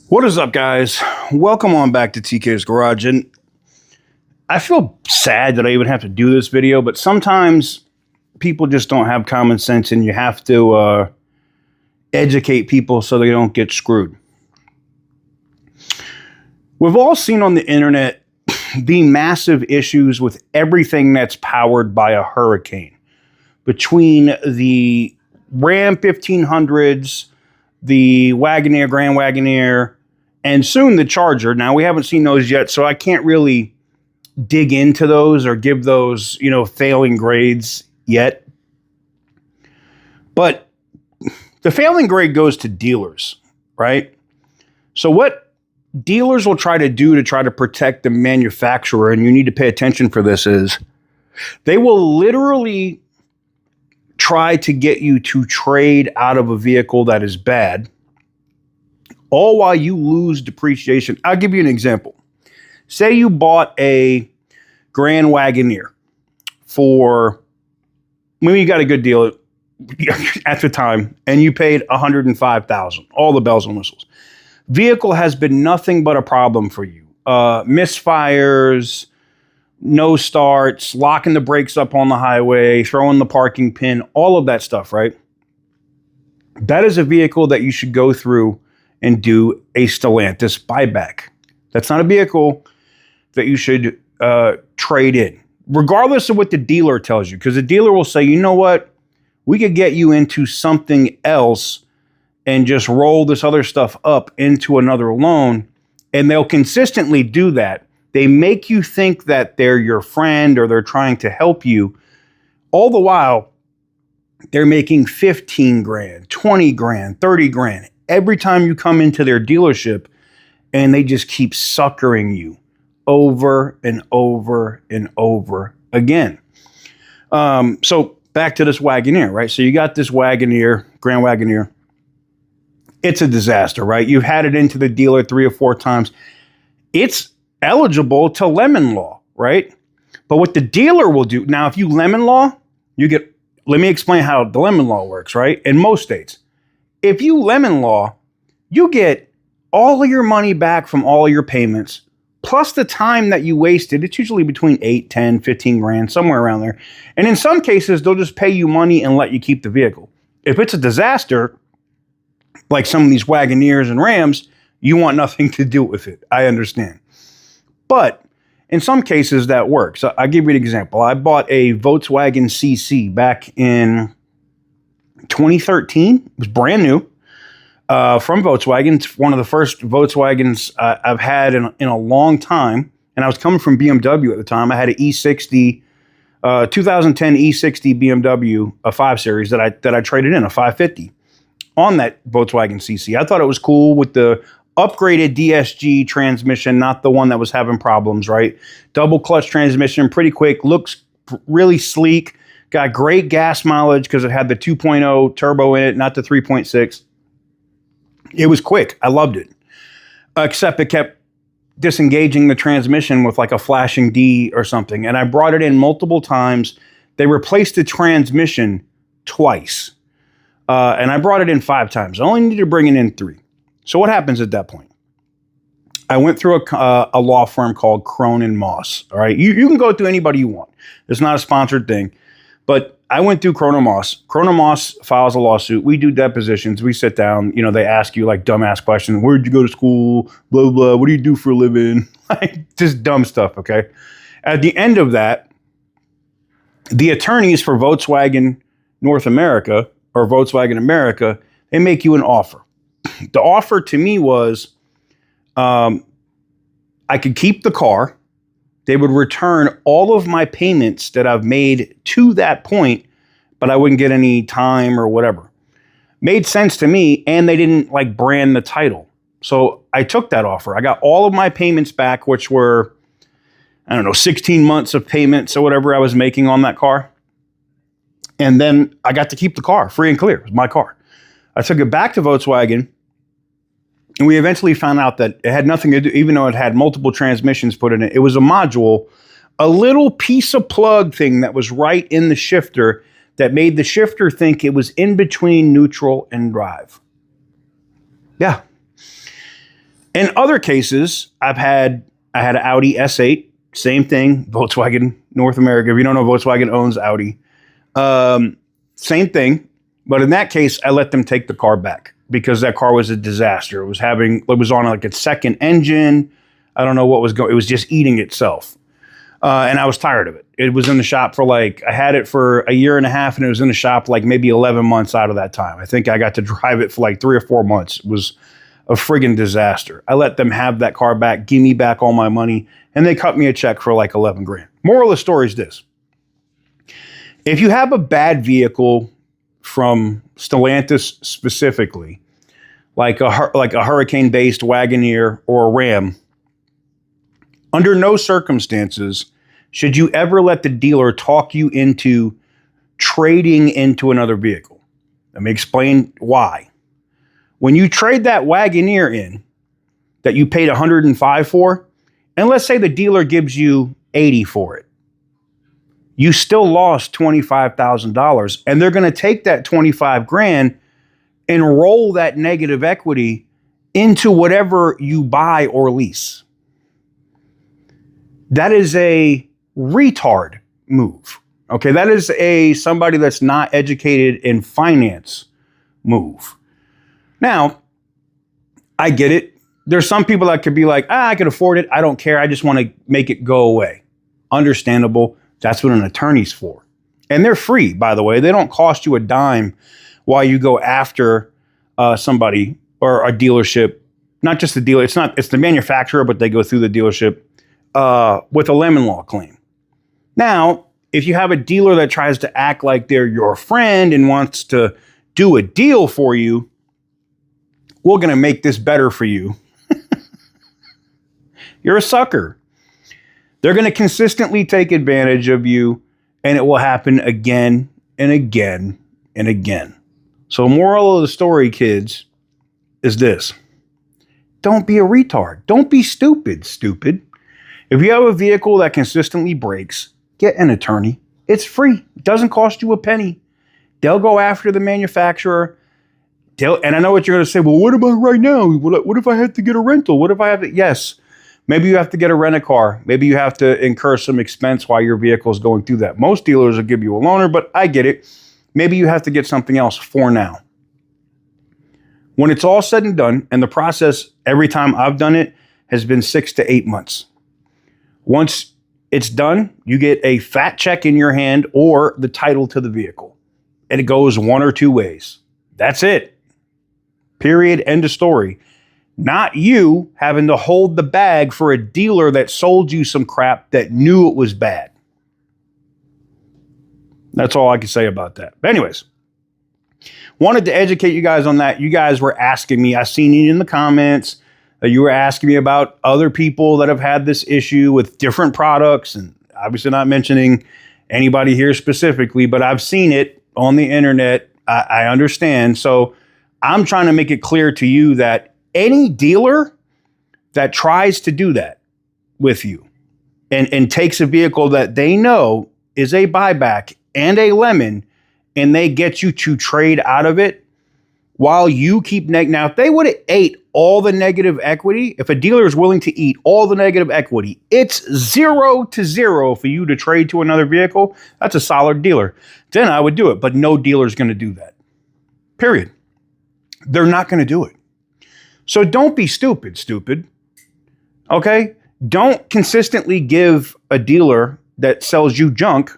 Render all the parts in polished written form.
What is up, guys? Welcome on back to TK's Garage. And I feel sad that I even have to do this video, but sometimes people just don't have common sense and you have to educate people so they don't get screwed. We've all seen on the internet the massive issues with everything that's powered by a hurricane. Between the Ram 1500s, the Wagoneer, Grand Wagoneer, and soon the Charger. Now, we haven't seen those yet, so I can't really dig into those or give those, failing grades yet. But the failing grade goes to dealers, right? So what dealers will try to do to try to protect the manufacturer, and you need to pay attention for this, is they will literally try to get you to trade out of a vehicle that is bad, all while you lose depreciation. I'll give you an example. Say you bought a Grand Wagoneer for, maybe you got a good deal at the time, and you paid $105,000, all the bells and whistles. Vehicle has been nothing but a problem for you. Misfires, no starts, locking the brakes up on the highway, throwing the parking pin, all of that stuff, right? That is a vehicle that you should go through and do a Stellantis buyback. That's not a vehicle that you should trade in, regardless of what the dealer tells you, because the dealer will say, you know what, we could get you into something else and just roll this other stuff up into another loan, and they'll consistently do that. They make you think that they're your friend or they're trying to help you. All the while, they're making 15 grand, 20 grand, 30 grand every time you come into their dealership, and they just keep suckering you over and over and over again. So back to this Wagoneer, right? So you got this Wagoneer, Grand Wagoneer. It's a disaster, right? You've had it into the dealer 3 or 4 times. It's eligible to lemon law, right? But what the dealer will do, now if you lemon law, you get, let me explain how the lemon law works, right? In most states, if you lemon law, you get all of your money back from all of your payments, plus the time that you wasted. It's usually between 8, 10, 15 grand, somewhere around there. And in some cases, they'll just pay you money and let you keep the vehicle. If it's a disaster, like some of these Wagoneers and Rams, you want nothing to do with it. I understand. But in some cases, that works. I'll give you an example. I bought a Volkswagen CC back in 2013. It was brand new from Volkswagen. It's one of the first Volkswagens I've had in a long time. And I was coming from BMW at the time. I had an E60, 2010 E60 BMW, a 5 Series that I traded in, a 550, on that Volkswagen CC. I thought it was cool with the upgraded DSG transmission, not the one that was having problems, right? Double clutch transmission, pretty quick, looks really sleek, got great gas mileage because it had the 2.0 turbo in it, not the 3.6. It was quick. I loved it. Except it kept disengaging the transmission with like a flashing D or something. And I brought it in multiple times. They replaced the transmission twice. And I brought it in 5 times. I only needed to bring it in 3. So what happens at that point? I went through a law firm called Cronin Moss. All right. You can go through anybody you want. It's not a sponsored thing. But I went through Cronin Moss. Cronin Moss files a lawsuit. We do depositions. We sit down. They ask you like dumbass questions. Where'd you go to school? Blah, blah. What do you do for a living? Like just dumb stuff. Okay. At the end of that, the attorneys for Volkswagen North America or Volkswagen America, they make you an offer. The offer to me was I could keep the car. They would return all of my payments that I've made to that point, but I wouldn't get any time or whatever. Made sense to me, and they didn't like brand the title. So I took that offer. I got all of my payments back, which were, 16 months of payments or whatever I was making on that car. And then I got to keep the car free and clear. It was my car. I took it back to Volkswagen, and we eventually found out that it had nothing to do, even though it had multiple transmissions put in it. It was a module, a little piece of plug thing that was right in the shifter that made the shifter think it was in between neutral and drive. Yeah. In other cases, I had an Audi S8, same thing, Volkswagen North America. If you don't know, Volkswagen owns Audi. Same thing. But in that case, I let them take the car back because that car was a disaster. It was on like its second engine. I don't know what was going. It was just eating itself. And I was tired of it. It was in the shop for I had it for a year and a half, and it was in the shop like maybe 11 months out of that time. I think I got to drive it for like 3 or 4 months. It was a friggin' disaster. I let them have that car back, give me back all my money, and they cut me a check for like 11 grand. Moral of the story is this. If you have a bad vehicle from Stellantis specifically, like a hurricane-based Wagoneer or a Ram, under no circumstances should you ever let the dealer talk you into trading into another vehicle. Let me explain why. When you trade that Wagoneer in that you paid $105 for, and let's say the dealer gives you $80 for it, you still lost $25,000, and they're going to take that 25 grand and roll that negative equity into whatever you buy or lease. That is a retard move. Okay, that is somebody that's not educated in finance move. Now, I get it. There's some people that could be like, I can afford it. I don't care. I just want to make it go away. Understandable. That's what an attorney's for. And they're free, by the way. They don't cost you a dime while you go after somebody or a dealership. Not just the dealer. It's the manufacturer, but they go through the dealership with a lemon law claim. Now, if you have a dealer that tries to act like they're your friend and wants to do a deal for you, we're going to make this better for you. You're a sucker. They're going to consistently take advantage of you, and it will happen again and again and again. So moral of the story, kids, is this. Don't be a retard. Don't be stupid. If you have a vehicle that consistently breaks, get an attorney. It's free. It doesn't cost you a penny. They'll go after the manufacturer. And I know what you're going to say. Well, what about right now? What if I had to get a rental? What if I have to? Yes. Maybe you have to get a rent-a-car. Maybe you have to incur some expense while your vehicle is going through that. Most dealers will give you a loaner, but I get it. Maybe you have to get something else for now. When it's all said and done, and the process every time I've done it has been 6 to 8 months. Once it's done, you get a fat check in your hand or the title to the vehicle. And it goes one or two ways. That's it. Period. End of story. Not you having to hold the bag for a dealer that sold you some crap that knew it was bad. That's all I can say about that. But anyways, wanted to educate you guys on that. You guys were asking me, I seen it in the comments. You were asking me about other people that have had this issue with different products, and obviously not mentioning anybody here specifically, but I've seen it on the internet. I understand. So I'm trying to make it clear to you that any dealer that tries to do that with you and takes a vehicle that they know is a buyback and a lemon, and they get you to trade out of it while you keep now, if they would have ate all the negative equity, if a dealer is willing to eat all the negative equity, it's 0 to 0 for you to trade to another vehicle. That's a solid dealer. Then I would do it, but no dealer is going to do that. Period. They're not going to do it. So don't be stupid. Okay? Don't consistently give a dealer that sells you junk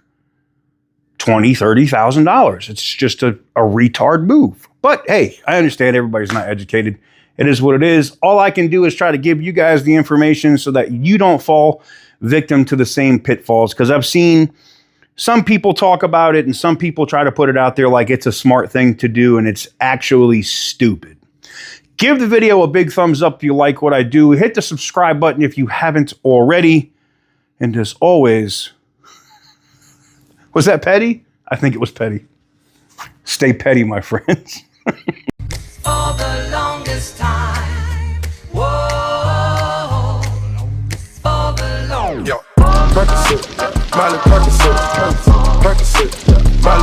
$20,000, $30,000. It's just a retard move. But hey, I understand everybody's not educated. It is what it is. All I can do is try to give you guys the information so that you don't fall victim to the same pitfalls. Because I've seen some people talk about it and some people try to put it out there like it's a smart thing to do, and it's actually stupid. Give the video a big thumbs up if you like what I do. Hit the subscribe button if you haven't already. And as always, was that petty? I think it was petty. Stay petty, my friends. for the longest time. Whoa, for the longest. Yo, Percocet, Miley Percocet, Percocet, Miley